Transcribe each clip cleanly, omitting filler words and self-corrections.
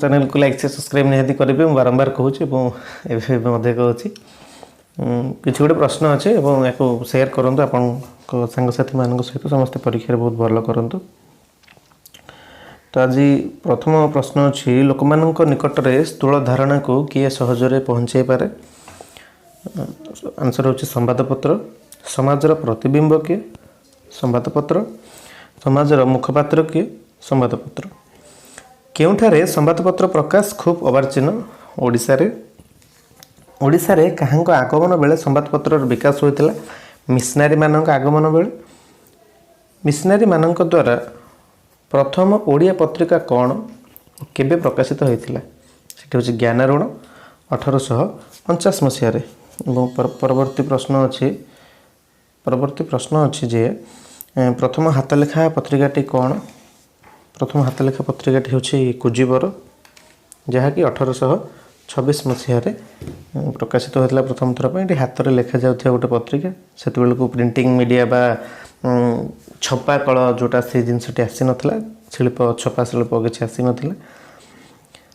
Channel को like से subscribe निहाती करेंगे बारंबार कहूँ कहूँ किसी गोटे प्रश्न अच्छे या सेयार करूँ आपण सांगसाथी मान सहित समस्त परीक्षा बहुत भल करूँ। तो आज प्रथम प्रश्न अच्छी लोक निकट में स्थूल धारणा को किए सहजरे पहुँचे पारे। आंसर होची संवादपत्र। समाजर प्रतिबिंब किए संवादपत्र। समाजर मुखपात्र किए संवादपत्र। केउठारे संवादपत्र प्रकाश खूब अवार्चीन ओडिशा रे कहांक आगमन बेले संवादपत्र विकास होता मिशनारी मानक आगमन बेले। मिशनारी मानक द्वारा प्रथम ओडिया पत्रिका कौन केबे प्रकाशित होता सेठी होची ज्ञानारूण 1850 मसीह। परवर्ती प्रश्न अच्छी जे प्रथम हाथलेखा पत्रिकाटी कौन। प्रथम हाथलेखा पत्रिकाटी होची कुजीबर जहाँकि 1826 मसीह प्रकाशित होता प्रथम थर पर। हाथ में लेखा जाऊँ गोटे पत्रिका से प्रिंटिंग मीडिया बा छपा कल जोटा से जिनसटी आसी नाला शिल्प छपा शिल्प किसी आसी नाला।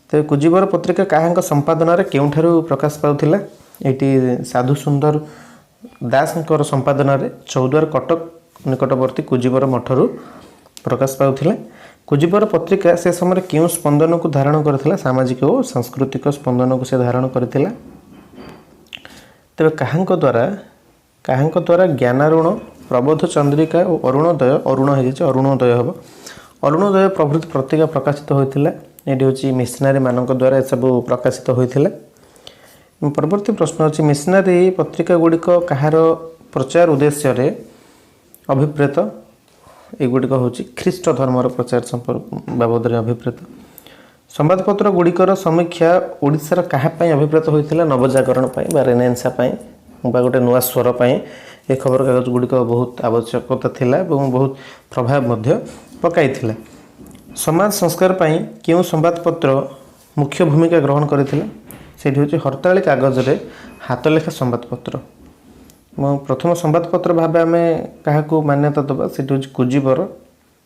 तो कुजीबर पत्रिका क्या संपादन केउठारु प्रकाश पाउथिला ये साधु सुंदर दास संपादन चौद्वार कटक निकटवर्ती कुजीबर मठरू प्रकाश पाउथिला। कुजीबर पत्रिका से समय क्यों स्पंदन को धारण करथिला सामाजिक और सांस्कृतिक स्पंदन को से धारण करथिला। तेबे काहांक द्वारा ज्ञानारूण प्रबोध चंद्रिका और अरुणोदय हम अरुणोदय प्रभृति पत्रिका प्रकाशित होता। ये हूँ मिशनारी मानक द्वारा सब प्रकाशित होता। परवर्ती प्रश्न अच्छी मिशनारी पत्रिका गुड़िक कहार प्रचार उद्देश्य रे अभिप्रेत। एगुड़िक हूँ ख्रीष्ट धर्मर प्रचार संपर्क बाबद अभिप्रेत। संवादपत्र गुड़िकर समीक्षा ओडिशार काहापाई अभिप्रेत होता नवजागरण बा रेनेसां बा गोटे नुआ स्वर पर ये खबर कागज गुड़िक बहुत आवश्यकता थिला बहुत प्रभाव पकाई। समाज संस्कार पर क्यों संवादपत्र मुख्य भूमिका ग्रहण करथिला सेठी होची हरताली कागज रे हाथलेखा संवादपत्र। प्रथम संवादपत्र भाव आम क्या मान्यता दबा सेठी होची कुजीबर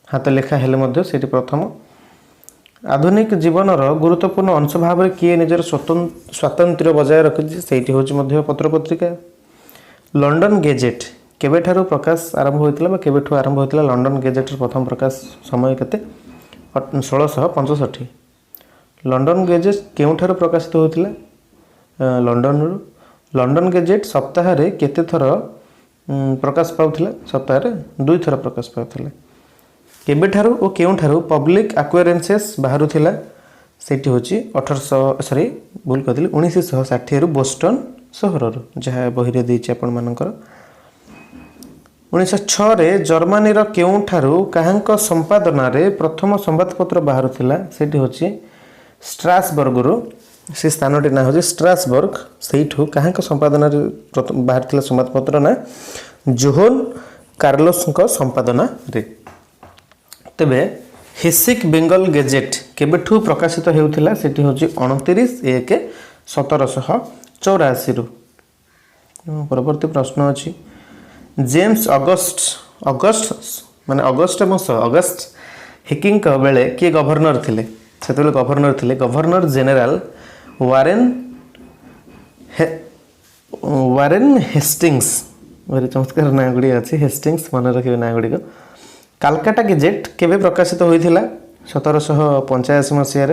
हाथलेखा हेले सेठी प्रथम। आधुनिक जीवनर गुरुत्वपूर्ण अंश भाव किए निजर स्वातंत्र्य बजाय रखी सेठी होची पत्र पत्रिका। लंडन गेजेट केबेठारु प्रकाश आरंभ होता केबेठू आरंभ होता लंडन गेजेट प्रथम प्रकाश समय केते 1665। लंडन गेजेट केउठारु प्रकाशित होता लंडन गेजेट सप्ताह रे केते थर प्रकाश पाउथिला सप्ताह रे 2 थर प्रकाश पाउथिला। केबेठारु और केउठारु पब्लिक एक्वेरेंसेस बाहरु थिला सेठी होची 1960 रु बोस्टन सहर जहाँ बहिरे देछि आपण मानकर। 1906 रे जर्मनी रो केउठारु काहांक संपादन रे प्रथम संवादपत्र बाहरु थिला सेठी होची स्ट्रासबर्ग रो से स्थानटी ना होची स्ट्रासबर्ग सेठू काहांक संपादन रे बाहर थिला संवादपत्र ना जोहन कार्लोस संपादन रे। तेबे हेसिक बेंगल गेजेट केबेठू प्रकाशित हेउथिला सेठी होची 29/1/1784 रु। परवर्ती प्रश्न अछि जेम्स अगस्ट माने अगस्ट हिकिंग बेले किए गवर्नर थिले सेतेबेले गवर्नर थिले गवर्नर जनरल वारेन हेस्टिंग्स। भारी चमत्कार ना गुड़ी अच्छी हेस्टिंग्स मन रखिए ना गुड़ी। कालकाटा गेजेट केबे प्रकाशित होइथिला 1785 मसीह।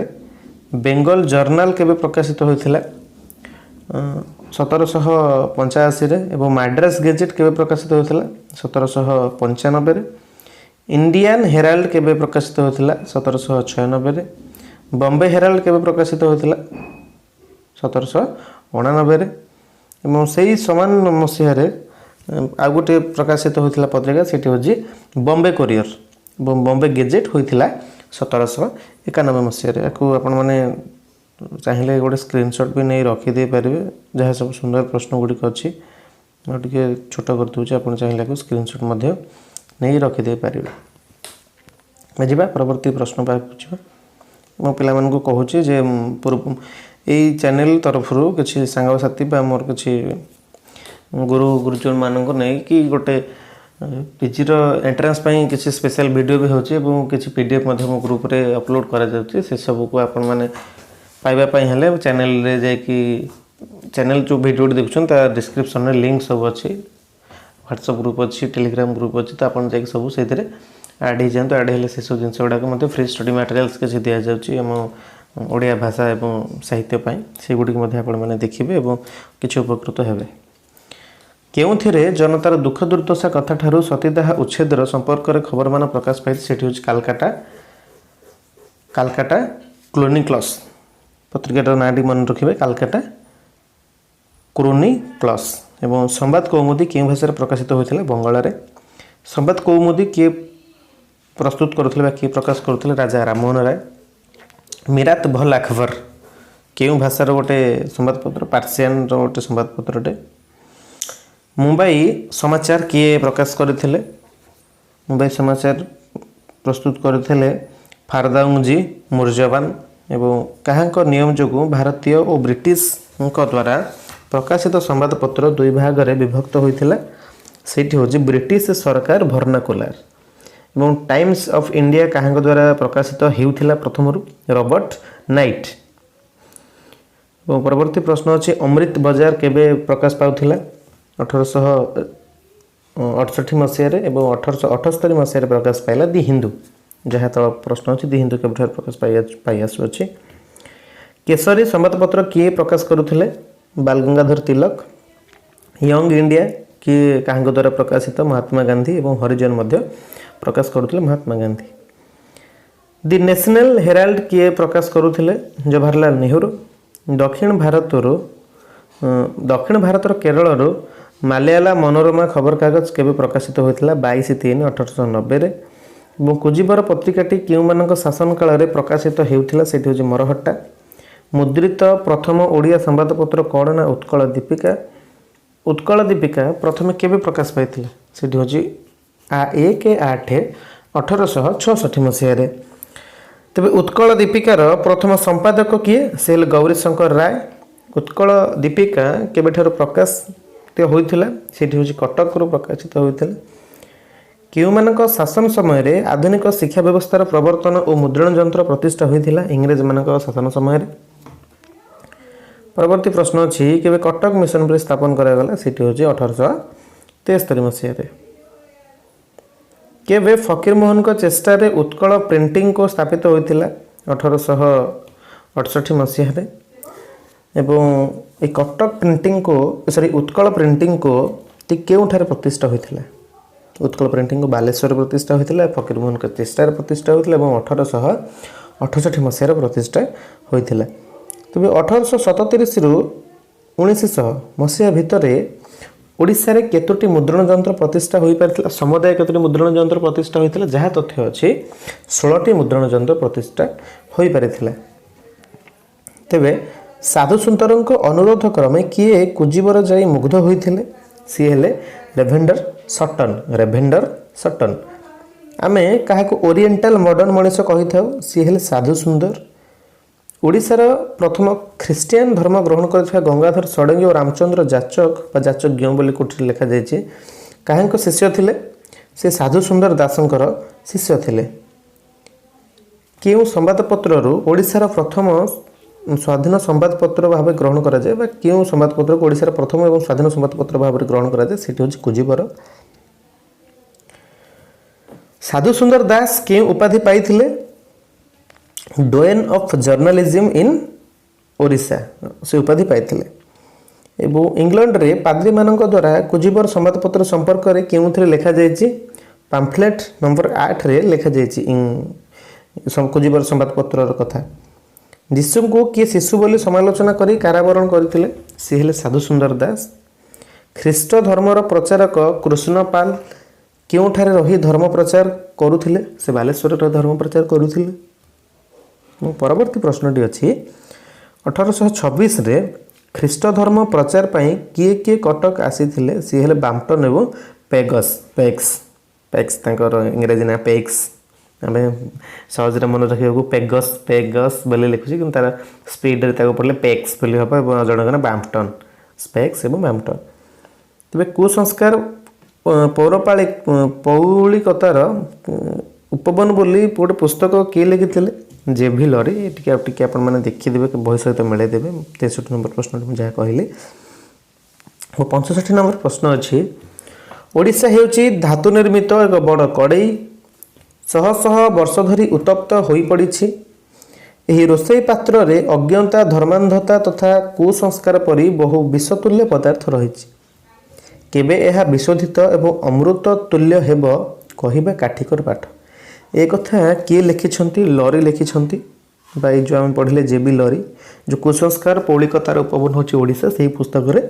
बेंगल जर्नल केबे प्रकाशित होइथिला 1785 एवं माड्रास गेजेट केबे प्रकाशित होइथिला 1795। इंडियन हेराल्ड केबे प्रकाशित होइथिला 1796। बॉम्बे हेराल्ड केबे प्रकाशित होइथिला 1789। एवं सही समान मसीह आ गोटे प्रकाशित होता पत्रिका सेठी होची बॉम्बे कोरियर बॉम्बे गेजेट होता 1791 मसीह। आपण मैंने चाहिए गोटे स्क्रीनशॉट भी नहीं रखीदे पारे जहाँ सब सुंदर प्रश्न गुड़िक अच्छी टे छोट कर दूसरे आप चाहिए स्क्रीनशॉट नहीं रखीदे पारे। बुझा परवर्ती प्रश्न बुझा मो पिला कहूँ जे पूर्व यही चैनल तरफ किसी सांगसाथी मोर किसी गुरुजन मानक नहीं कि गोटे पीजी एंट्रांस किसी स्पेशल वीडियो भी होची एवं किसी पीडीएफ मो ग्रुप रे अपलोड करा जाउची से सब को आपण माने पाइबा पई हेले चैनल रे जाय कि चैनल जो वीडियो देखुछन ता डिस्क्रिप्शन रे लिंक सब अछि व्हाट्सएप ग्रुप अछि टेलीग्राम ग्रुप अछि तो आपण जाय सब से ऐड हो जाए ऐड हेले से सब जिनस गुडा मते फ्री स्टडी मटेरियल्स के दिया जाउची हम ओडिया भाषा एवं साहित्य पई से गुडी मते आपण माने देखिबे एवं किछ उपकृत हेबे। केउथिरे जनतार दुख दुर्दशा कथा ठारू सतीदाह उच्छेदर संपर्क रे खबर मान प्रकाश पाई सेठी होची कालकाटा क्रोनिकल्स पत्रिका नाटी मन रखिबे कालकाटा क्रोनिकल्स एवं संवाद कौमुदी केउ भाषा रे प्रकाशित होइथिला बंगाला रे। संवाद कौमुदी के प्रस्तुत करुथिले कि प्रकाश करुथिले राजा राममोहन राय। मिरात भल अखबर केउ भाषा रो गोटे संवादपत्र पार्सियन रो गोटे संवादपत्रटे। मुंबई समाचार किए प्रकाश करथिले मुंबई समाचार प्रस्तुत करथिले फारदाउंजी मुर्जवान एवं काहांक नियम जोगु भारतीय और ब्रिटिश द्वारा प्रकाशित संवादपत्र दुई भाग रे विभक्त होइथिला सेठी होजी ब्रिटिश सरकार भर्नाकुलर एवं टाइम्स ऑफ इंडिया काहांक द्वारा प्रकाशित हेउथिला प्रथमरु रॉबर्ट नाइट। परवर्ती प्रश्न अछि अमृत बाजार केबे प्रकाश पाउथिला 1868 मसीह एवं 1878 मसीह प्रकाश पाइला दि हिंदू जहाँ तो प्रश्न अच्छी दि हिंदू के प्रकाश पाई आसुअछि। केसरी संवादपत्र किए प्रकाश करुथिले बाल गंगाधर तिलक। यंग इंडिया किए काहांक द्वारा प्रकाशित महात्मा गांधी एवं हरिजन मध्य प्रकाश करुथिले महात्मा गांधी। दि नेशनल हेराल्ड किए प्रकाश करुथिले जवाहरलाल नेहरू। दक्षिण भारतर केरल मालयाला मनोरमा खबर कागज केबे प्रकाशित होइथिला 22/3/1890 रे। कुजीबर पत्रिकाटी केउमानक शासन काल रे प्रकाशित हेउथिला सेठी होची मरहट्टा। मुद्रित प्रथम ओडिया संवादपत्र कोन ना उत्कल दीपिका। उत्कल दीपिका प्रथम केबे प्रकाश पाइथिला सेठी होची 1/8/1866 मसीह रे। तबे उत्कल दीपिकार प्रथम संपादक किए सेल गौरी शंकर राय। उत्कल दीपिका केबेठार प्रकाशित होइथिला सेठी होची कटक रो प्रकाशित होइथिला। केउमानक शासन समय रे आधुनिक शिक्षा व्यवस्थार प्रवर्तन और मुद्रण यंत्र प्रतिष्ठा होइथिला इंग्रेज मानक शासन समय रे। परवर्ती प्रश्न अछि केबे कटक मिशन पर स्थापन करा गला सेठी होची 1873 मसीह रे। केबे फकीर मोहन को चेष्टा रे उत्कल प्रिंटिंग को स्थापित होइथिला 1868 मसीह रे। एवं ए कटक प्रिंटिंग को उत्कल प्रिंटिंग को ती केउठारे प्रतिष्ठा होइथिला। उत्कल प्रिंटिंग को बालेश्वर प्रतिष्ठा होइथिला फकीर मोहन को चेष्टा रे प्रतिष्ठा होइथिला एवं 1868 मसीह रे प्रतिष्ठा होइथिला। तबे 1877 रु 1900 मसीहा भितर ओडिशा रे केतोटी मुद्रण यंत्र प्रतिष्ठा होई पारथिला समुदाय केतोटी मुद्रण यंत्र प्रतिष्ठा होइथिला जहा तथ्य अछि 16टी मुद्रण यंत्र प्रतिष्ठा होई पारथिला। तबे साधु सुंदरंक अनुरोध क्रमे किए कुजीबर जाई मुग्ध होइथिले सी हेले रेभेंडर सटन। आमे काहाको ओरिएंटल मॉडर्न मनुष्य कहि थाउ सी हेले साधु सुंदर। ओडिशार प्रथम ख्रिस्टियन धर्म ग्रहण करथिबा गंगाधर षडंगी और रामचंद्र जाचज्ञ बोली कोठी लिखा जायछि काहांको शिष्य थिले से साधु सुंदर दासंकर शिष्य थिले। केउ संवादपत्र रु ओडिशार प्रथम स्वाधीन संवादपत्र भाव ग्रहण करा जाय बा केउ संवादपत्र को ओडिशार प्रथम एवं स्वाधीन संवादपत्र भाव ग्रहण करा जाय सेठी होछि कुजीबर। साधु सुंदर दास केउ उपाधि पाइथिले डोएन ऑफ जर्नलिज्म इन ओडिशा से उपाधि पाइथिले। एवं इंग्लैंड रे पाद्री मानक द्वारा कुजीबर संवादपत्र संपर्क रे केउथिरे लिखा जायछि पैम्फलेट नंबर 8 रे लिखा जायछि कुजीबर संवादपत्र कथा। यीशु को किए शिशु बोली समालोचना करी कारावरण करथिले से हेले साधु सुंदर दास। ख्रीष्ट धर्मर प्रचारक कृष्णपाल केउठारे रही धर्म प्रचार करुथिले से बालेश्वर धर्म प्रचार करुथिले। परवर्ती प्रश्नटी अछि 1826 रे ख्रीष्ट धर्म प्रचार पई किए किए कटक आसीथिले से हेले बाम्पटन एवं पैक्स तांकर इंग्रजी ना पैक्स आमे सहज रे मन रखियो पेगस बोले लिखुछि कि तार स्पीड रे ताको पड़ले पैक्स बोली हबा जनगना बाम्पटन स्पेक्स एवं बाम्पटन। तबे कुसंस्कार ପୌରପାଳି ପୌଳିକତାର ଉପବନ ବୋଲି ଗୋଟେ ପୁସ୍ତକ କିଏ ଲେଖିଥିଲେ? JV lorry. ଟିକେ ଆପଣମାନେ ଦେଖିଦେବେ, ବହି ସହିତ ମିଳେଇ ଦେବେ। 63 ନମ୍ବର ପ୍ରଶ୍ନଟି ମୁଁ ଯାହା କହିଲି। ଓ 65 ନମ୍ବର ପ୍ରଶ୍ନ ଅଛି, ଓଡ଼ିଶା ହେଉଛି ଧାତୁ ନିର୍ମିତ ଏକ ବଡ଼ କଡ଼େଇ, ଶହ ଶହ ବର୍ଷ ଧରି ଉତ୍ତପ୍ତ ହୋଇପଡ଼ିଛି। ଏହି ରୋଷେଇ ପାତ୍ରରେ ଅଜ୍ଞତା, ଧର୍ମାନ୍ଧତା ତଥା କୁସଂସ୍କାର ପରି ବହୁ ବିଷତୁଲ୍ୟ ପଦାର୍ଥ ରହିଛି। କେବେ ଏହା ବିଶୋଧିତ ଏବଂ ଅମୃତ ତୁଲ୍ୟ ହେବ କହିବା କାଠିକର ପାଠ। ଏ କଥା କିଏ ଲେଖିଛନ୍ତି? ଲରି ଲେଖିଛନ୍ତି, ବା ଏଇ ଯେଉଁ ଆମେ ପଢ଼ିଲେ ଜେବି ଲରି। ଯେଉଁ କୁସଂସ୍କାର ପୌଳିକତାର ଉପବନ ହେଉଛି ଓଡ଼ିଶା, ସେହି ପୁସ୍ତକରେ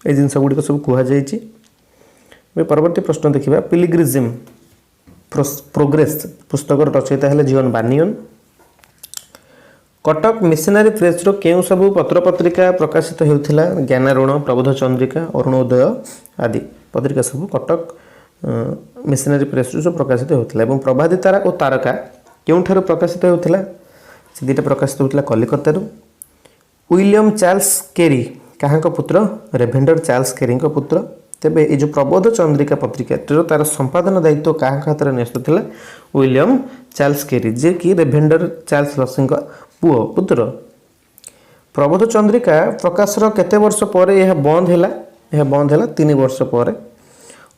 এই ଜିନିଷ ଗୁଡ଼ିକ ସବୁ କୁହାଯାଇଛି। ଏବେ ପରବର୍ତ୍ତୀ ପ୍ରଶ୍ନ ଦେଖିବା। ପିଲିଗ୍ରିଜିମ୍ ପ୍ରୋଗ୍ରେସ୍ ପୁସ୍ତକର ରଚୟିତା ହେଲେ ଜିଅନ୍ ବାନିୟନ୍। କଟକ ମିଶନାରୀ ପ୍ରେସ୍ର କେଉଁ ସବୁ ପତ୍ରପତ୍ରିକା ପ୍ରକାଶିତ ହେଉଥିଲା? ଜ୍ଞାନାରୁଣ, ପ୍ରବୋଧ ଚନ୍ଦ୍ରିକା, ଅରୁଣୋଦୟ ଆଦି ପତ୍ରିକା ସବୁ କଟକ ମିଶନାରୀ ପ୍ରେସ୍ରୁ ସବୁ ପ୍ରକାଶିତ ହେଉଥିଲା। ଏବଂ ପ୍ରଭାତୀ ତାରା ଓ ତାରକା କେଉଁଠାରୁ ପ୍ରକାଶିତ ହେଉଥିଲା? ସେ ଦୁଇଟା ପ୍ରକାଶିତ ହେଉଥିଲା କଲିକତାରୁ। ୱିଲିୟମ୍ ଚାର୍ଲସ କେରି କାହାଙ୍କ ପୁତ୍ର? ରେଭେଣ୍ଡର ଚାର୍ଲସ କେରିଙ୍କ ପୁତ୍ର। ତେବେ ଏ ଯେଉଁ ପ୍ରବୋଧ ଚନ୍ଦ୍ରିକା ପତ୍ରିକାଟିର ତାର ସମ୍ପାଦନ ଦାୟିତ୍ୱ କାହାଙ୍କ ହାତରେ ନ୍ୟସ୍ତ ଥିଲା? ୱିଲିୟମ୍ ଚାର୍ଲସ କେରି, ଯିଏକି ରେଭେଣ୍ଡର ଚାର୍ଲସ ଲସିଙ୍କ ପୁତ୍ର। ପ୍ରବୋଧ ଚନ୍ଦ୍ରିକା ପ୍ରକାଶର କେତେ ବର୍ଷ ପରେ ଏହା ବନ୍ଦ ହେଲା? ଏହା ବନ୍ଦ ହେଲା 3 ବର୍ଷ ପରେ।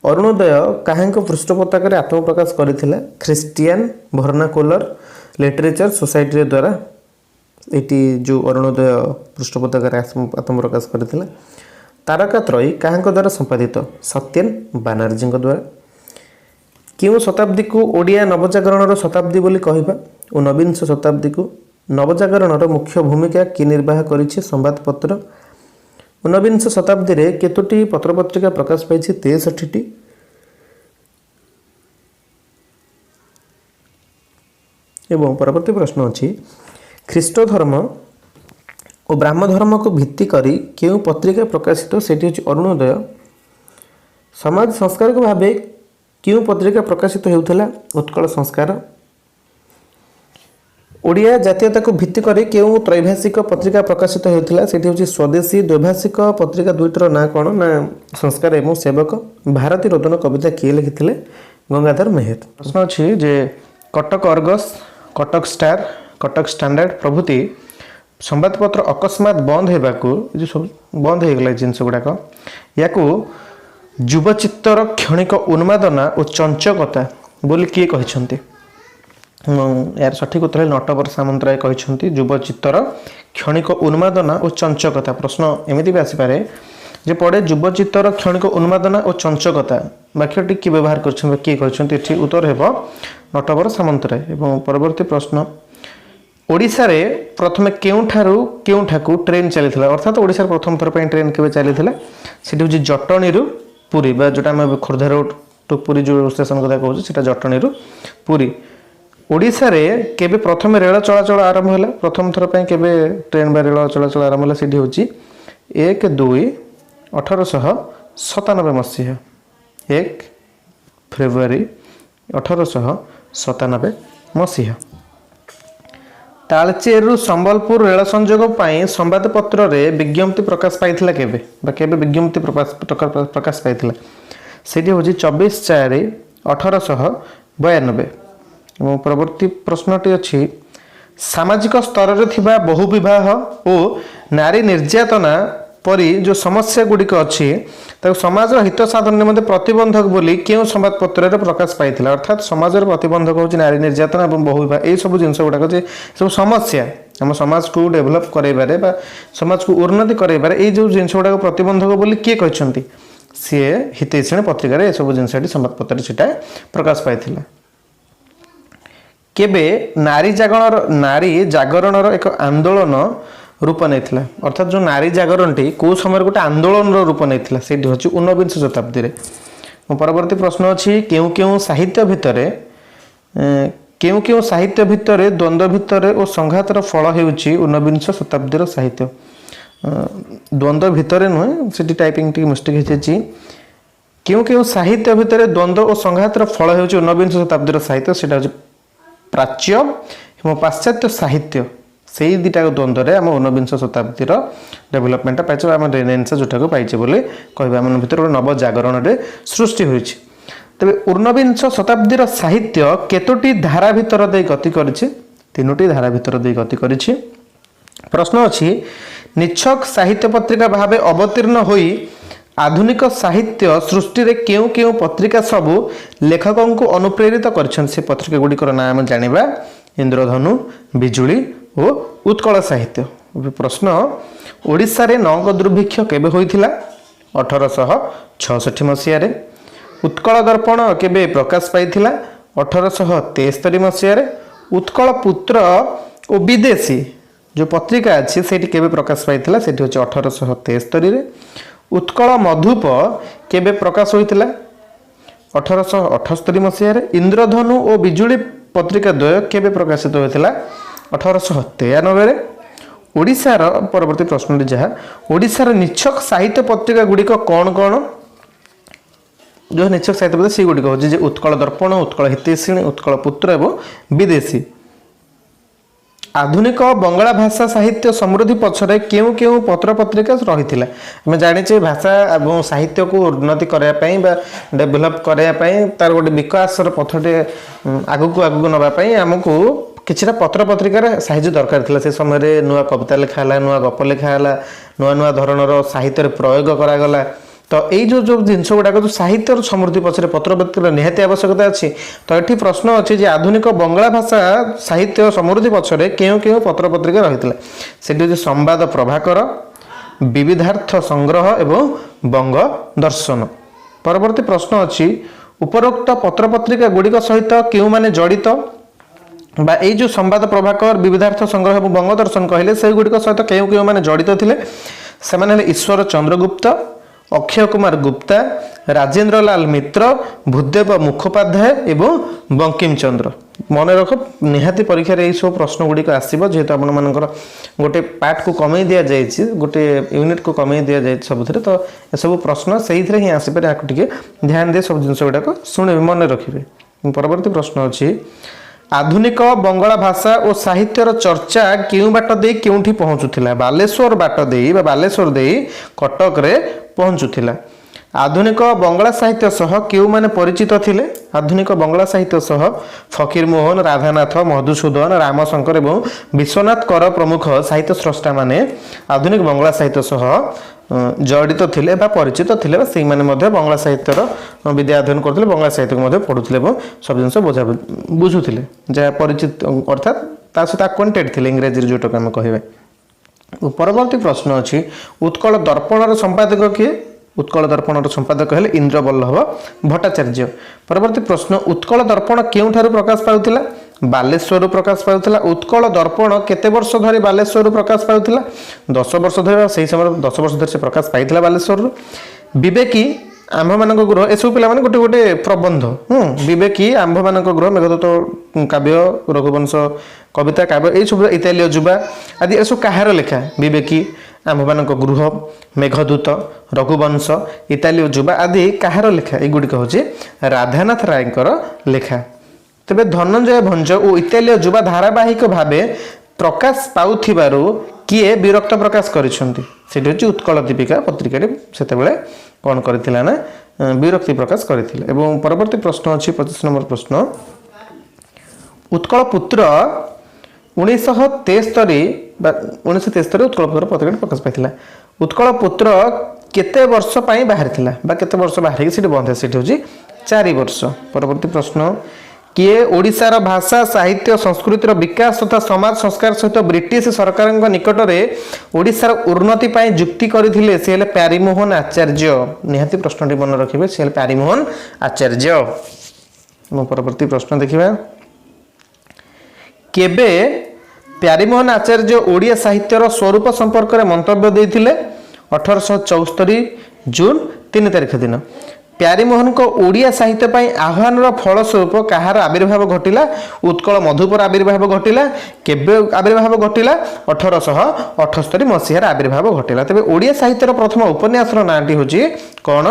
ଅରୁଣୋଦୟ କାହାଙ୍କ ପୃଷ୍ଠପୋଷକରେ ଆତ୍ମପ୍ରକାଶ କରିଥିଲା? ଖ୍ରୀଷ୍ଟିଆନ ଭର୍ନାକୁଲର ଲିଟରେଚର ସୋସାଇଟି ଦ୍ୱାରା ଏଠି ଯେଉଁ ଅରୁଣୋଦୟ ପୃଷ୍ଠପୋଷକରେ ଆତ୍ମପ୍ରକାଶ କରିଥିଲା। ତାରକା ତ୍ରୟୀ କାହାଙ୍କ ଦ୍ୱାରା ସମ୍ପାଦିତ? ସତ୍ୟେନ ବାନାର୍ଜୀଙ୍କ ଦ୍ୱାରା। କେଉଁ ଶତାବ୍ଦୀକୁ ଓଡ଼ିଆ ନବଜାଗରଣର ଶତାବ୍ଦୀ ବୋଲି କହିବା? ଊନବିଂଶ ଶତାବ୍ଦୀକୁ। ନବଜାଗରଣର ମୁଖ୍ୟ ଭୂମିକା କିଏ ନିର୍ବାହ କରିଛି? ସମ୍ବାଦପତ୍ର। ଊନବିଂଶ ଶତାବ୍ଦୀରେ କେତୋଟି ପତ୍ରପତ୍ରିକା ପ୍ରକାଶ ପାଇଛି? 63ଟି। ଏବଂ ପରବର୍ତ୍ତୀ ପ୍ରଶ୍ନ ଅଛି, ଖ୍ରୀଷ୍ଟ ଧର୍ମ ଓ ବ୍ରାହ୍ମ ଧର୍ମକୁ ଭିତ୍ତି କରି କେଉଁ ପତ୍ରିକା ପ୍ରକାଶିତ? ସେଠି ହେଉଛି ଅରୁଣୋଦୟ। ସମାଜ ସଂସ୍କାରକ ଭାବେ କେଉଁ ପତ୍ରିକା ପ୍ରକାଶିତ ହେଉଥିଲା? ଉତ୍କଳ ସଂସ୍କାର। ଓଡ଼ିଆ ଜାତୀୟତାକୁ ଭିତ୍ତି କରି କେଉଁ ତ୍ରୈଭାଷିକ ପତ୍ରିକା ପ୍ରକାଶିତ ହେଉଥିଲା? ସେଠି ହେଉଛି ସ୍ୱଦେଶୀ। ଦ୍ୱୈଭାଷିକ ପତ୍ରିକା ଦୁଇଟିର ନାଁ କ'ଣ? ନା ସଂସ୍କାର ଏବଂ ସେବକ। ଭାରତୀ ରୋଦନ କବିତା କିଏ ଲେଖିଥିଲେ? ଗଙ୍ଗାଧର ମେହେର। ପ୍ରଶ୍ନ ଅଛି ଯେ Cuttack Argus, Cuttack star, Cuttack standard ପ୍ରଭୃତି ସମ୍ବାଦପତ୍ର ଅକସ୍ମାତ୍ ବନ୍ଦ ହେବାକୁ, ଯେଉଁ ସବୁ ବନ୍ଦ ହୋଇଗଲା ଏ ଜିନିଷ ଗୁଡ଼ାକ, ୟାକୁ ଯୁବଚିତ୍ତର କ୍ଷଣିକ ଉନ୍ମାଦନା ଓ ଚଞ୍ଚକତା ବୋଲି କିଏ କହିଛନ୍ତି? ଏହାର ସଠିକ ଉତ୍ତର ହେଲେ ନଟବର ସାମନ୍ତରାୟ କହିଛନ୍ତି ଯୁବଚିତ୍ତର କ୍ଷଣିକ ଉନ୍ମାଦନା ଓ ଚଞ୍ଚକତା। ପ୍ରଶ୍ନ ଏମିତି ବି ଆସିପାରେ ଯେ ପଡ଼େ ଯୁବଚିତ୍ତର କ୍ଷଣିକ ଉନ୍ମାଦନା ଓ ଚଞ୍ଚକତା ବାକ୍ୟଟି କିଏ ବ୍ୟବହାର କରିଛନ୍ତି, କିଏ କହିଛନ୍ତି? ଏଠି ଉତ୍ତର ହେବ ନଟବର ସାମନ୍ତରାୟ। ଏବଂ ପରବର୍ତ୍ତୀ ପ୍ରଶ୍ନ, ଓଡ଼ିଶାରେ ପ୍ରଥମେ କେଉଁଠାରୁ କେଉଁଠାକୁ ଟ୍ରେନ୍ ଚାଲିଥିଲା? ଅର୍ଥାତ୍ ଓଡ଼ିଶାରେ ପ୍ରଥମ ଥର ପାଇଁ ଟ୍ରେନ୍ କେବେ ଚାଲିଥିଲା? ସେଠି ହେଉଛି ଜଟଣୀରୁ ପୁରୀ, ବା ଯେଉଁଟା ଆମେ ଖୋର୍ଦ୍ଧା ରୋଡ଼ ଟୁ ପୁରୀ ଯେଉଁ ଷ୍ଟେସନ କଥା କହୁଛୁ ସେଇଟା ଜଟଣୀରୁ ପୁରୀ। ଓଡ଼ିଶାରେ କେବେ ପ୍ରଥମେ ରେଳ ଚଳାଚଳ ଆରମ୍ଭ ହେଲା? ପ୍ରଥମ ଥର ପାଇଁ କେବେ ଟ୍ରେନ୍ ବା ରେଳ ଚଳାଚଳ ଆରମ୍ଭ ହେଲା? ସେଠି ହେଉଛି 1/2/1897 ମସିହା। 1 ଫେବୃଆରୀ 1897 ମସିହା। ତାଳଚେରରୁ ସମ୍ବଲପୁର ରେଳ ସଂଯୋଗ ପାଇଁ ସମ୍ବାଦପତ୍ରରେ ବିଜ୍ଞପ୍ତି ପ୍ରକାଶ ପାଇଥିଲା କେବେ, ବା କେବେ ବିଜ୍ଞପ୍ତି ପ୍ରକାଶ ପାଇଥିଲା? ସେଠି ହେଉଛି 24/4/1892। ଏବଂ ପରବର୍ତ୍ତୀ ପ୍ରଶ୍ନଟି ଅଛି, ସାମାଜିକ ସ୍ତରରେ ଥିବା ବହୁ ବିବାହ ଓ ନାରୀ ନିର୍ଯାତନା ପରି ଯେଉଁ ସମସ୍ୟା ଗୁଡ଼ିକ ଅଛି ତାକୁ ସମାଜର ହିତ ସାଧନ ନିମନ୍ତେ ପ୍ରତିବନ୍ଧକ ବୋଲି କେଉଁ ସମ୍ବାଦପତ୍ରରେ ପ୍ରକାଶ ପାଇଥିଲା? ଅର୍ଥାତ୍ ସମାଜର ପ୍ରତିବନ୍ଧକ ହେଉଛି ନାରୀ ନିର୍ଯାତନା ଏବଂ ବହୁ ବିବାହ, ଏହିସବୁ ଜିନିଷ ଗୁଡ଼ାକ ଯେ ସବୁ ସମସ୍ୟା ଆମ ସମାଜକୁ ଡେଭଲପ୍ କରାଇବାରେ ବା ସମାଜକୁ ଉନ୍ନତି କରାଇବାରେ ଏଇ ଯେଉଁ ଜିନିଷ ଗୁଡ଼ାକ ପ୍ରତିବନ୍ଧକ ବୋଲି କିଏ କହିଛନ୍ତି? ସିଏ ହିତୈଷିଣୀ ପତ୍ରିକାରେ ଏସବୁ ଜିନିଷଟି ସମ୍ବାଦପତ୍ରରେ ସେଇଟା ପ୍ରକାଶ ପାଇଥିଲା। କେବେ ନାରୀ ଜାଗରଣର ଏକ ଆନ୍ଦୋଳନ ରୂପ ନେଇଥିଲା? ଅର୍ଥାତ୍ ଯେଉଁ ନାରୀ ଜାଗରଣଟି କେଉଁ ସମୟରେ ଗୋଟେ ଆନ୍ଦୋଳନର ରୂପ ନେଇଥିଲା? ସେଇଠି ହେଉଛି ଊନବିଂଶ ଶତାବ୍ଦୀରେ। ପରବର୍ତ୍ତୀ ପ୍ରଶ୍ନ ଅଛି, କେଉଁ କେଉଁ ସାହିତ୍ୟ ଭିତରେ ଦ୍ୱନ୍ଦ୍ୱ ଭିତରେ ଓ ସଂଘାତର ଫଳ ହେଉଛି ଊନବିଂଶ ଶତାବ୍ଦୀର ସାହିତ୍ୟ? ଦ୍ୱନ୍ଦ୍ୱ ଭିତରେ ନୁହେଁ, ସେଠି ଟାଇପିଂ ଟିକେ ମିଷ୍ଟେକ୍ ହେଇଯାଇଛି। କେଉଁ ସାହିତ୍ୟ ଭିତରେ ଦ୍ୱନ୍ଦ୍ୱ ଓ ସଂଘାତର ଫଳ ହେଉଛି ଊନବିଂଶ ଶତାବ୍ଦୀର ସାହିତ୍ୟ? ସେଇଟା ହେଉଛି ପ୍ରାଚ୍ୟ ଏବଂ ପାଶ୍ଚାତ୍ୟ से दुटा द्वंद्व में आम ऊनविंश शताब्दी डेभलपमेंट पाइचे आम रेनेसां जोटा पाइचे बोले कहवा आम भर गोटे नव जागरण सृष्टि होइछि। तेबे ऊनविंश शताब्दीर साहित्य केतोटी धारा भितर दे गति करिछि? तीनोटी धारा भितर दे गति करिछि। प्रश्न अछि निछक साहित्य पत्रिका भावे अवतीर्ण होई आधुनिक साहित्य सृष्टि रे केउ केउ पत्रिका सबु लेखकों को अनुप्रेरित करिछन? से पत्रिका गुड़िकर नाम जानिबा इंद्रधनु, बिजुली और उत्कल साहित्य। प्रश्न ओडिशा रे नौक दुर्भिक्ष केबे होइथिला? 1866 मसिया रे। उत्कल दर्पण केबे प्रकाश पाइथिला? 1873 मसिया रे। उत्कल पुत्र और विदेशी जो पत्रिका अच्छी से केबे प्रकाश पाइथिला? सेठी होछि 1873 रे। उत्कल मधुप केबे प्रकाश होइथिला? 1878 मसिया रे। इंद्रधनु और बिजुली पत्रिका द्वय केबे प्रकाशित होइथिला? 1893 रे। ओडिशार परवर्ती प्रश्न जहाँ ओडिशार निछक साहित्य पत्रिका गुड़िक कौन कौन? जो निछक साहित्य पत्रिका से गुड़िक होछि जे उत्कल दर्पण, उत्कल हितैषिणी, उत्कल पुत्र एवं विदेशी। आधुनिक बंगला भाषा साहित्य समृद्धि पछरे केउ केउ पत्र पत्रिका रही? आम जाने भाषा और साहित्य को उन्नति करने डेभलप करने तार गोटे विकासर पथटे आगक आगक नापी आमको किसी पत्र पत्रिकार साहाय्य दरकार था। से समय नुआ कविता लिखाला, नुआ गप लिखाला, नुआ नुआ धरणर साहित्य प्रयोग करागला। तो यही जो जिनस गुड़ाक जो साहित्य समृद्धि पछरे पत्र पत्रिका निहाती आवश्यकता अच्छी। तो ये प्रश्न अच्छी जे आधुनिक बंगला भाषा साहित्य समृद्धि पछरे केउ केउ पत्र पत्रिका रही? से संवाद प्रभाकर, विविधार्थ संग्रह एवं बंग दर्शन। परवर्ती प्रश्न अच्छी उपरोक्त पत्र पत्रिका गुड़िक सहित केउ माने जड़ित बा ये जो संवाद प्रभाकर, विविधार्थ संग्रह एवं बंग दर्शन कहले से गुड़िक सहित केउ केउ माने जड़ित थिले? सेमाने ईश्वर चंद्रगुप्त, अक्षय कुमार गुप्ता, राजेंद्र लाल मित्र, भूदेव मुखोपाध्याय एवं बंकिम चंद्र। मन रख निहाती परीक्षा रे सब प्रश्न गुड़िक आसो जेहेतु आपण मानकर गोटे पार्ट को कमे दि जाइए, गोटे यूनिट को कमे दि जाए सबुथ। तो ये सब प्रश्न से ही आसपे आपको टे ध्यान दे सब जिन गुड़ाक शुणे मन रखिए। परवर्ती प्रश्न अच्छी आधुनिक बंगला भाषा और साहित्यर चर्चा क्यों बाट दे क्योंठी पहुँचुला? बालेश्वर बाट दे बालेश्वर दे कटक रे पहुँचुला। आधुनिक बंगला साहित्य सह क्यों माने परिचित थिले? आधुनिक बंगला साहित्य सह फकीर मोहन, राधानाथ, मधुसूदन, रामशंकर एवं विश्वनाथ कर प्रमुख साहित्य स्रष्टा माने आधुनिक बंगला साहित्य सह जड़ित थिले बा परिचित थिले। से माने मध्य बंगला साहित्यर विद्या अध्ययन करथिले, बंगला साहित्य को मध्य पढुथिले एवं सब जिनस बुझुथिले जहाँ परिचित अर्थात ता सहित अक्वेंटेड थिले इंग्रजी जोटा आम कहबे। परवर्ती प्रश्न अच्छी उत्कल दर्पणर संपादक किए? उत्कल दर्पणर संपादक हेले इंद्रवल्लभ भट्टाचार्य। परवर्ती प्रश्न उत्कल दर्पण केउठारु प्रकाश पाउथिला? बालेश्वर प्रकाश पाउथिला। उत्कल दर्पण केते वर्ष धरि बालेश्वर प्रकाश पाउथिला? 10 वर्ष धरि। से समय 10 वर्ष धरि से प्रकाश पाइथिला बालेश्वर। विवेकी आंभ मान गृह एसबू पिला गोटे गोटे प्रबंध विवेकी आंभ मान गृह, मेघदूत काव्य, रघुवंश कविता काव्य, ये सब इतालीय जुबा आदि ये सब कहार लेखा? विवेकी, आंभ मान गृह, मेघदूत, रघुवंश, इतालीय जुबा आदि कहार लेखा? युड़िक हूँ राधानाथ रायकर लेखा। तेबे धनंजय भंज और इतालीय जुबा धारावाहिक भावे प्रकाश पाउथिबारु किए विरक्त प्रकाश करिसेंती? सेठी होची उत्कल दीपिका पत्रिका सेतेबेले कौन करथिला ना विरक्ति प्रकाश करथिले। एवं परवर्ती प्रश्न अछि 25 नंबर प्रश्न उत्कल पुत्र 1973 उत्कल पुत्र पत्रिका प्रकाश पाइथिला। उत्कल पुत्र केते वर्ष पई बाहर थिला बा केते वर्ष बाहर सेठी बंध सेठी होची 4 वर्ष। परवर्ती प्रश्न किए ओडिशार भाषा साहित्य संस्कृतिर विकास तथा समाज संस्कार सहित ब्रिटिश सरकार निकट में ओडिशार उन्नति पाई जुक्ति करथिले? से हेले प्यारीमोहन आचार्य। निहाती प्रश्नटी मन रखिबे, से हेले प्यारीमोहन आचार्य। परवर्ती प्रश्न देखिबा केबे प्यारीमोहन आचार्य ओडिया साहित्यर स्वरूप संपर्क में मंतव्य देथिले? 1874 जून 3 तारिख दिन। प्यारीमोहन को ओडिया साहित्य पाई आह्वान फलस्वरूप कहार आविर्भाव घटिला? उत्कल मधुपर आविर्भाव घटिला। केबे आविर्भाव घटिला? 1878 मसीहार आविर्भाव घटिला। तेबे ओडिया साहित्यर प्रथम उपन्यासर नाटी होची कौन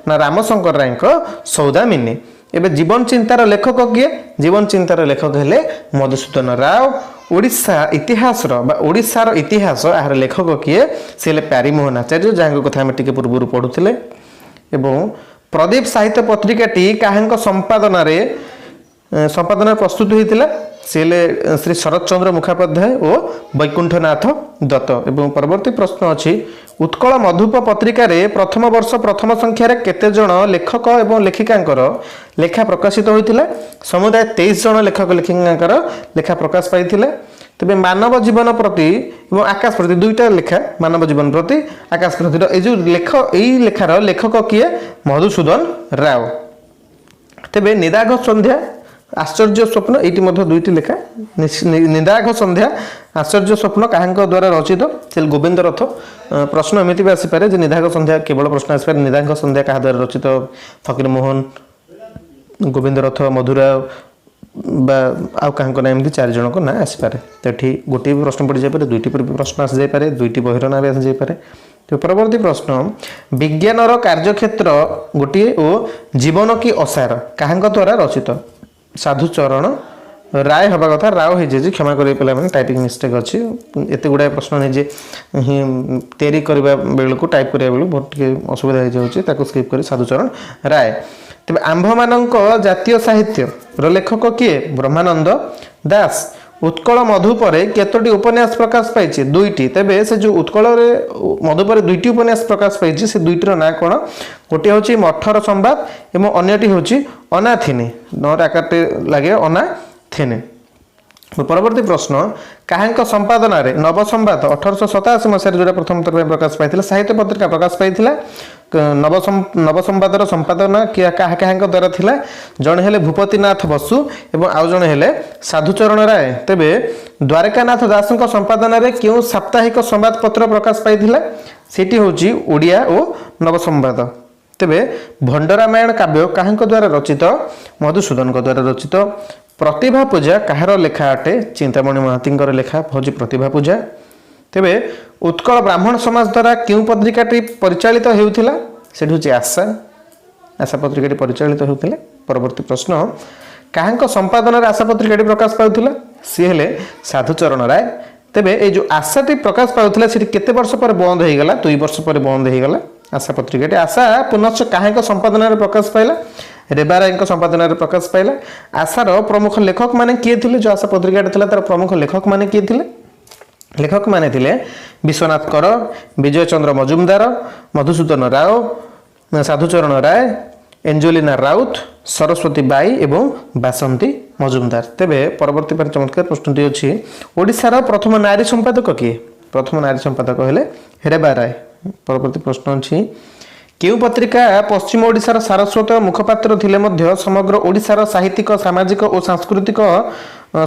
ना रामशंकर रायक सौदामिनी। एबे जीवन चिंतार लेखक किए? जीवन चिंतार लेखक हेले मधुसूदन राव ओडिशा इतिहास ओडिशार इतिहास यार लेखक किए सी हेले प्यारीमोहन आचार्य जहाँ कथा आम टे पूर्व पढ़ुले एवं प्रदीप साहित्य पत्रिकाटी क्या संपादन प्रस्तुत होता सी श्री शरद चंद्र मुखोपाध्याय और वैकुंठनाथ दत्त। एवं परवर्ती प्रश्न अच्छी उत्कल मधुप पत्रिकार प्रथम वर्ष प्रथम संख्यार केते जन लेखक एवं लेखिकांकर लेखा प्रकाशित होता समुदाय 23 जन लेखक लेखिकांकर लेखा प्रकाश पाई तेज मानव जीवन प्रति और आकाश प्रति दुईटा लेखा मानव जीवन प्रति आकाश प्रति जो लेखार लेखक किए मधुसूदन राव। तेज निदाघ संध्या आश्चर्य स्वप्न ये दुईटी लेखा निदाघ संध्या आश्चर्य स्वप्न क्या द्वारा रचित से गोविंद रथ। प्रश्न एमती भी आसीपे निदाघ संध्या केवल प्रश्न आसपे निदाघ संध्या क्या द्वारा रचित फकीर मोहन गोविंद रथ मधुराव आउ क्या ना एमती 4 जन ना आसपे। तो ये गोटे भी प्रश्न पड़ जाए दुईटी प्रश्न आसी जाए दुईटी बहिर ना भी आसी जाए। तो परवर्ती प्रश्न विज्ञानर कार्यक्षेत्र गोटे और जीवन की असार क्या द्वारा रचित साधुचरण राय हवा कथा राव हो जाए क्षमा करें पे टाइपिंग मिस्टेक अच्छी एत गुड़ाए प्रश्न निजे तैयारी करने बेलू टाइप करने बेलू बहुत असुविधा हो जाए स्किप कर साधुचरण राय। तेज आंभ मान जातीय साहित्य लेखक किए ब्रह्मानंद दास। उत्कल मधु पर केतोटी उपन्यास प्रकाश पाई दुईटी तेबे से जो उत्कल मधु पर दुईटी उपन्यास प्रकाश पाई से दुईटर ना कौन गोटे हूँ मठर संवाद एवं अन्यटी हूँ अनाथिनी नट आकार लगे अनाथिनी। परवर्ती प्रश्न क्या संपादन नव संवाद 1887 मसीह जो प्रथम थर प्रकाश पाई साहित्य पत्रिका प्रकाश पाई नव संवादर संपादन क्या द्वारा थिला जड़े हेले भूपतिनाथ बसु एवं आउ जड़े हेले साधुचरण राय। तेबे द्वारकानाथ दास संपादन क्यों साप्ताहिक संवाद पत्र प्रकाश पाई सेठी होची ओडिया और नव संवाद। तेबे भंडरामायण काव्य क्या द्वारा रचित मधुसूदन द्वारा रचित। प्रतिभा पूजा कହାର लेखा अटे चिंतामणि महाती लेखा हूँ प्रतिभा पूजा। तेबे उत्कल ब्राह्मण समाज द्वारा क्यों पत्रिकाटी परिचालित होउथिला से हूँ आशा आशा पत्रिकाटी परिचालित होउथिला। परवर्ती प्रश्न क्या संपादन आशा पत्रिकाटी प्रकाश पाउथिला सी हेले साधुचरण राय। तेबे ए जो आशाटी प्रकाश पाउथिला से केते वर्ष पर बंद हो गला 2 वर्ष पर बंद हो गला आशा पत्रिकाटी। आशा पुनश्च क्या संपादन प्रकाश पाइला रेबा राय संपादन प्रकाश पाइला। आशार प्रमुख लेखक माने किए थे जो आशा पत्रिका तार प्रमुख लेखक माने किए थे लेखक माने थे विश्वनाथ कर विजय चंद्र मजुमदार मधुसूदन राव साधुचरण राय एंजोलिना राउत सरस्वती बाई एवं बासंती मजुमदार। तेबे परवर्ती चमत्कार प्रश्नटी अच्छी ओडिशार प्रथम नारी संपादक किए प्रथम नारी संपादक हेले रेबा राय। परवर्ती प्रश्न अच्छी क्यों पत्रिका पश्चिम ओडिशार सारस्वत मुखपात्र थिले मध्य समग्र ओडिशार साहित्यिक सामाजिक और सांस्कृतिक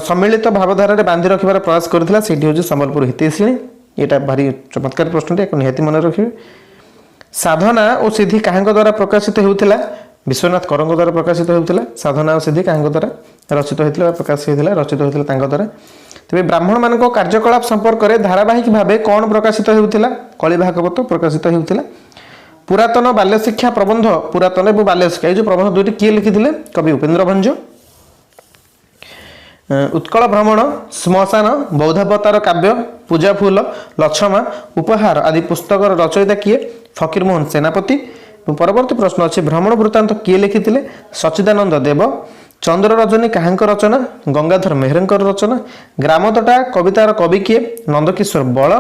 सम्मिलित भावधारा बांधि रखिबार प्रयास करथिला सेठी होजे संबलपुर हितैषिणी। एटा भारी चमत्कार प्रश्नटी एक निहाती मन रखिबे। साधना और सिद्धि काहांक द्वारा प्रकाशित होउथिला विश्वनाथ करंग द्वारा प्रकाशित होउथिला। साधना और सिद्धि काहांक द्वारा रचित होइथिला प्रकाश होइथिला रचित होइथिला तांक द्वारा। तेबे ब्राह्मण मानक कार्यकलाप संपर्क रे धारावाहिक भाबे कोन प्रकाशित होउथिला कली भागवत प्रकाशित होउथिला। पुरातन बाल्य शिक्षा प्रबंध पुरातन एवं बाल्य शिक्षा ये जो प्रबंध दुईटी किए लिखिथिले कवि उपेन्द्र भंज। उत्कल भ्रमण श्मशान बौद्धावतार काव्य पूजा फूल लक्षमा उपहार आदि पुस्तक रचयिता किए फकीर मोहन सेनापति। परवर्ती प्रश्न अच्छे भ्रमण वृत्तांत किए लिखिथिले सच्चिदानंद देव। चंद्र रजनी काहांक रचना गंगाधर मेहरंकर रचना। ग्रामतटा कवितार कवि किए नंदकिशोर बल।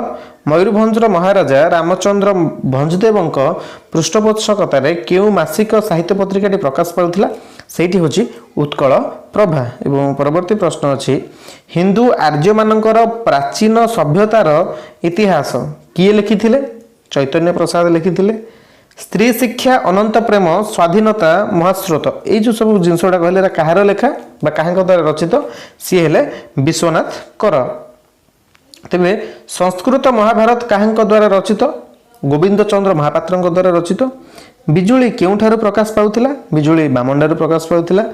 मयूरभंजर महाराजा रामचंद्र भंजदेवଙ୍କ पृष्ठपोषकतार क्यों मासिक साहित्य पत्रिकाटी प्रकाश पाउथिला सेठी होची उत्कल प्रभा। एवं परवर्ती प्रश्न अच्छी हिंदू आर्य मानकर प्राचीन सभ्यतार इतिहास किए लिखिथिले चैतन्य प्रसाद लिखिथिले। स्त्री शिक्षा अनंत प्रेम स्वाधीनता महास्रोत ये जो सब जिनस गुड़ा कहले कहार लेखा क्या द्वारा रचित सी हेले विश्वनाथ कर। तेबे संस्कृत महाभारत क्या द्वारा रचित गोविंद चंद्र महापात्र द्वारा रचित। बिजुली केउठारु प्रकाश पाउथिला बिजुली बामंडारु प्रकाश पाउथिला।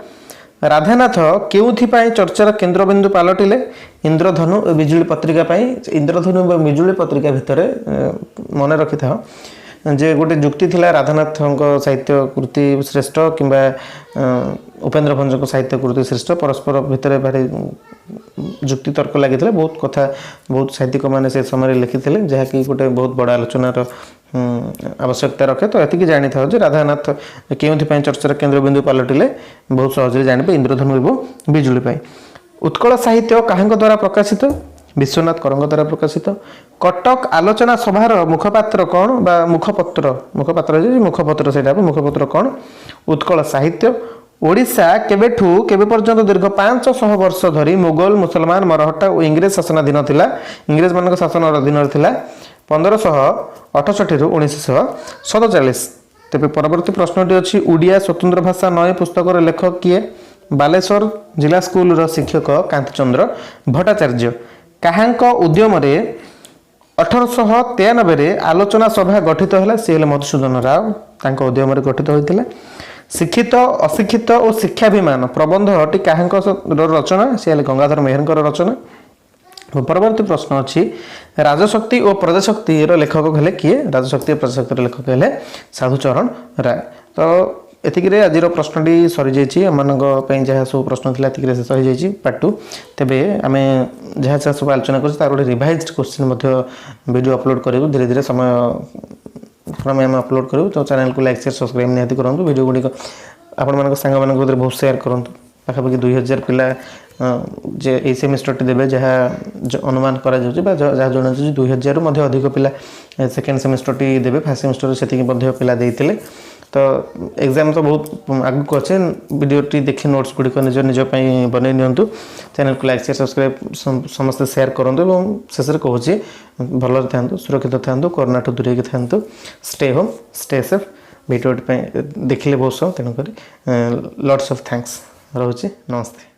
राधानाथ केउथिपाई चर्चार केन्द्रबिंदु पालटिले इंद्रधनु और बिजुली पत्रिका पाई इंद्रधनु और बिजुली पत्रिका भितर मन रखि था जे गोटे जुक्ति थिला राधानाथଙ୍କ साहित्य कृति श्रेष्ठ किंबा उपेन्द्र भंजଙ୍କ साहित्य कृति श्रेष्ठ परस्पर भितर भारी जुक्ति तर्क लगी बहुत कथा बहुत साहित्यिक मैंने से समय लिखी जहाँकि गोटे बहुत बड़ा आलोचनार आवश्यकता रखे तो ये जानी था राधानाथ क्यों चर्चार केन्द्रबिंदु पलटिले बहुत सहज जाने इंद्रधनु एवं बिजुली उत्कल साहित्य क्या द्वारा प्रकाशित विश्वनाथ करंग द्वारा प्रकाशित कटक आलोचना सभार मुखपात्र कौन बा मुखपत्र से मुखपत्र कौन उत्कल साहित्य ओडिशा केबेठू केबे पर्यंत दीर्घ 500 वर्ष धरी मुगल मुसलमान मरहट्टा और इंग्रेज शासनाधीन थिला इंग्रेज मान शासन अधीन थिला 1568 रु 1947 तेज परवर्ती प्रश्नटी अच्छी उड़िया स्वतंत्र भाषा नय पुस्तकर लेखक किए बालेश्वर जिला स्कूल शिक्षक कांतिचंद्र भट्टाचार्य काहांक उद्यम 1893 आलोचना सभा गठित है सी मधुसूदन राव तांको उद्यम गठित होता शिक्षित अशिक्षित और शिक्षाभिमान प्रबंधटी काहांक रचना सी गंगाधर मेहर रचना परवर्ती प्रश्न अच्छी राजशक्ति और प्रजाशक्ति लेखक हेले किए राजशक्ति और प्रजाशक्ति लेखक हेले साधुचरण राय तो एतिक आज प्रश्नटी सरी जाइए जहाँ सब प्रश्न थी एतिक शेष हो जाइए पार्ट 2 तेबे आम जहाँ जहाँ सब आलोचना कर रिवाइज्ड क्वेश्चन वीडियो अपलोड करूँ धीरे धीरे समय क्रमे आम अपलोड करूँ तो चैनल को लाइक शेयर सब्सक्राइब निहाती करूँ वीडियो गुड़िक आपण सांग मान बहुत सेयार करूँ पाखापाखि 2000 पिला जे ए सेमिस्टरटी देवे जहाँ अनुमान करा जहाँ जना 2000 अधिक पिला सेकेंड सेमिस्टरटी देवे फर्स्ट सेमिस्टर से पिला देते तो एग्जाम तो बहुत आगु को अच्छे वीडियोटी देखी नोट्स गुड़िक निज निजपाई बनई नियंतु चैनल को लाइक शेयर सब्सक्राइब समस्त शेयर करूँ और शेष कहूँ भल था सुरक्षित था कोरोना ठू दूर था stay home stay safe video देखिले बहुत सब तेणुक लॉट्स ऑफ थैंक्स रोचे नमस्ते।